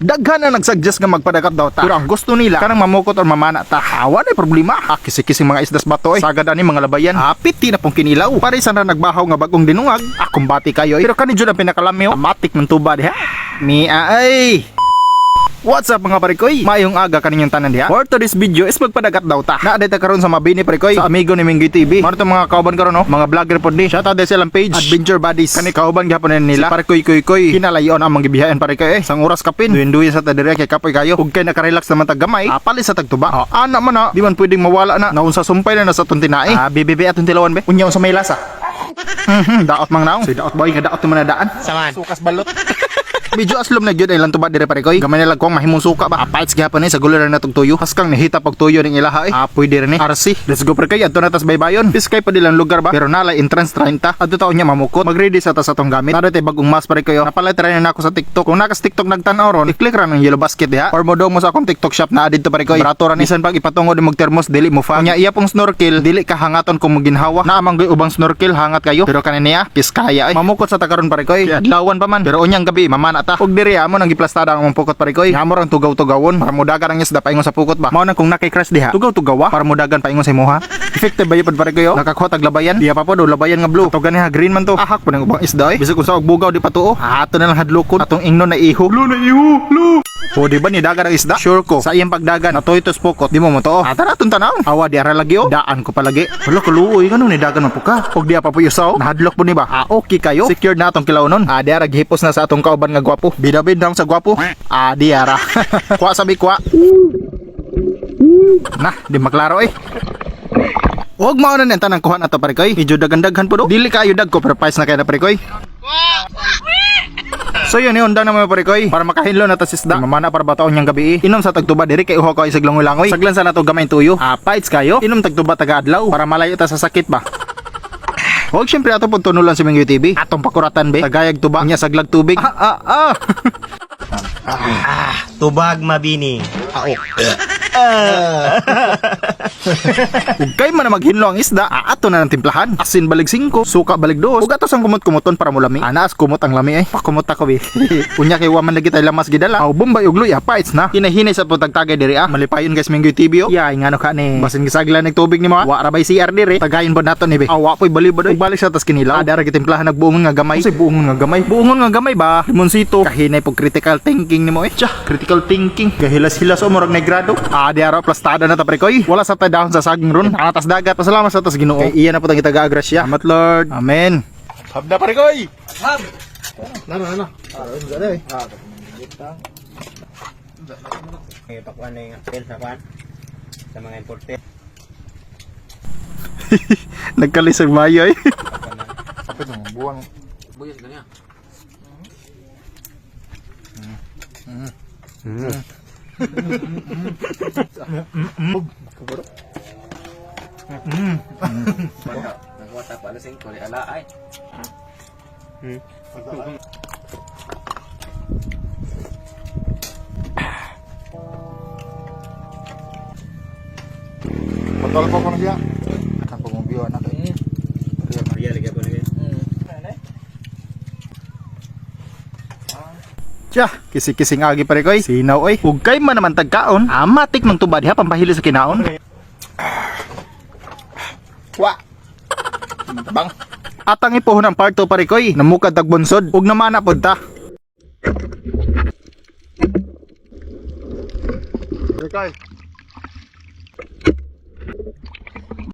Daghan na nagsuggest nga magpadagat daw ta. Pero ang gusto nila kanang mamukot or mamana ta. Awa na problema. Kisi-kising mga isdas bato sagad ani mga labayan. Piti na pong kinilaw. Pare sana nagbahaw nga bagong dinungag. Akong bati kayo. Pero kani jud ang pinakalamyo. Matik ng tubad ha. Mia ay. What's up mga parikoy? Mayong aga kaninyong tanan diha. For today's video is magpadagat daw ta. Naaday ta karon sa Mabini parikoy sa amigo ni Minggoy TV. Maro mga kauban karon no, mga vlogger pod ni. Shout out silang page Adventure Buddies. Kani kauban gyapon nila. Si parikoy koy kinalayon ang manggibihayan parikoy sang oras kapin. Duyen sa ta dire kay kapoy kayo. Ug kay naka-relax naman tag gamay. Palis sa tagtuba. Ana man na, di man pwedeng mawala na. Naunsa sumpay na sa tuntinae. Bibibi atong tilawan be. Unya sa may lasa. Daot mang naong. Si daot boy nga daot man na daan. Saman. Sukas balot. Medyo aslom na gyud ay lang tubad dire pare koy. Gamay na lagkwang mahimong suka ba. Apites gyapon ni sa gulo na natong tuyo. Haskang nahita pag tuyo ning ilaha pwede rin RC. Let's go pare koy. Adto na tas baybayon. Piskay pa dilang lugar ba. Pero nalay entrance 30. Adto taon niya mamukot. Mag-ready sa tas atong gamit. Nara tay bagong mask pare koy. Napalit ra na ako sa TikTok. Kung nakas TikTok nagtan-aw ron, i-click ra ng yellow basket diha. Or mo mo sa akong TikTok shop na adito pare koy. Barato ra ni bisan pag ipatungod mo thermos dili mo fa. Nya iya pong snorkel dili ka hangaton kung maginhawa. Na amang ubang snorkel hangat kayo. Pero kaniniya piskaya ay mamukot sa takaron pare koy. Adlawan pa man. Pero unyang gabi mamana ta. Og diri amo nang giplastada ang pukot pare koy. Amor ang tugaw-tugawon para mudagan ang isda paingon sa pukot ba. Mao nang kung nakay-crash diha. Tugaw-tugawa para mudagan paingon sa imuha. Effective ba yun pare koy? Nakakuha tag labayan. Diya pa po do labayan nga blue. Tugan niya green man to. Ahak po ng ubang isda bisag kung sa og bugaw di pa tuo. Ato na lang hadlokon atong ingnon na iho. Lu na iho. Lu. O di ba ni dagan ang isda? Sure ko. Sa iyang pagdagan atoy-tos pukot di mo mo to. Tara tun tanaw. Awa di ara lagi daan ko palagi. Wala ko luoy kanung ni dagan man puka. Og diya pa po yusaw. Nahadlok po ni ba? Okay kayo. Secured na atong kilawnon. Di ara gihipos na sa atong kauban nga gwapo. Bidabid daw sa gwapo. Di ara. Kwa sabi kwa. Nah, di maklaro Huwag mao na nenta ng kuhan ato pare koy. Medyo dagandaghan po do. Dili kayo dag ko pero price na kaya na pare koy. So yun undang na mga pare koy para makahinlo na ta sisda. Mamana para bataon yang gabi. Inom sa tagtuba diri kay uho ko isag langoy. Saglan sa nato gamay tuyo. Fights kayo. Inom tagtuba taga adlaw para malayo ta sa sakit ba. Huwag syempre ato pud tunulan si Minggoy TV. Atong pakuratan be. Tagayag tuba nya saglag tubig. Tubag Mabini. Ug kay man na maghinlo ang isda, ato na ng timplahan. Asin balig 5, suka balig 2. Ug ato sang kumot-kumoton para mulami. Anas kumot ang lami Pakumot ako be. Unya kay wa man lagi tay lamas gidala. Bombay ug luya fights na. Hinahinay sa pagtagtagay diri Malipayon guys Minggoy TV Yay ngano ka ni. Basin gisaglan nig tubig ni mo. Wa ra bay CR diri. Tagayin pod nato ni be. Wa poy balibod ug balik sa tas kinilaw. Dara gitimplahan nagbuongon nga gamay. Say buongon nga gamay. Buongon nga gamay ba? Limonsito. Kahinay pog critical thinking nimo critical thinking. Gahilas-hilas murag negrado. Di ara plastada na ta pre koy. Wala sa tay dahon sa saging ron. Atas dagat. Pasalamat sa tas Ginoo. Kay iya na pud ang itaga-agrasya. Salamat Lord. Amen. Habda pre koy. Hab. Nana. Dali. May pakuan na yung apel sa kwan sa mga importer. Nagkalisag mayo Kapit mo, buwang. Buyas ganyan. Nagwata pa alas 5 ala ay. Patol po ko na siya. Ako mong biwa na kayo. Maria lagi apa lagi? Kisi-kising agi pare koy. Sinaw ug kay man naman tagkaon. Matik mang tubad ha pampahili sa kinaon. Wa. Bang. Atang ipuhon ang part 2 pare koy. Namukad tag bunsod ug namana pod ta. Okay.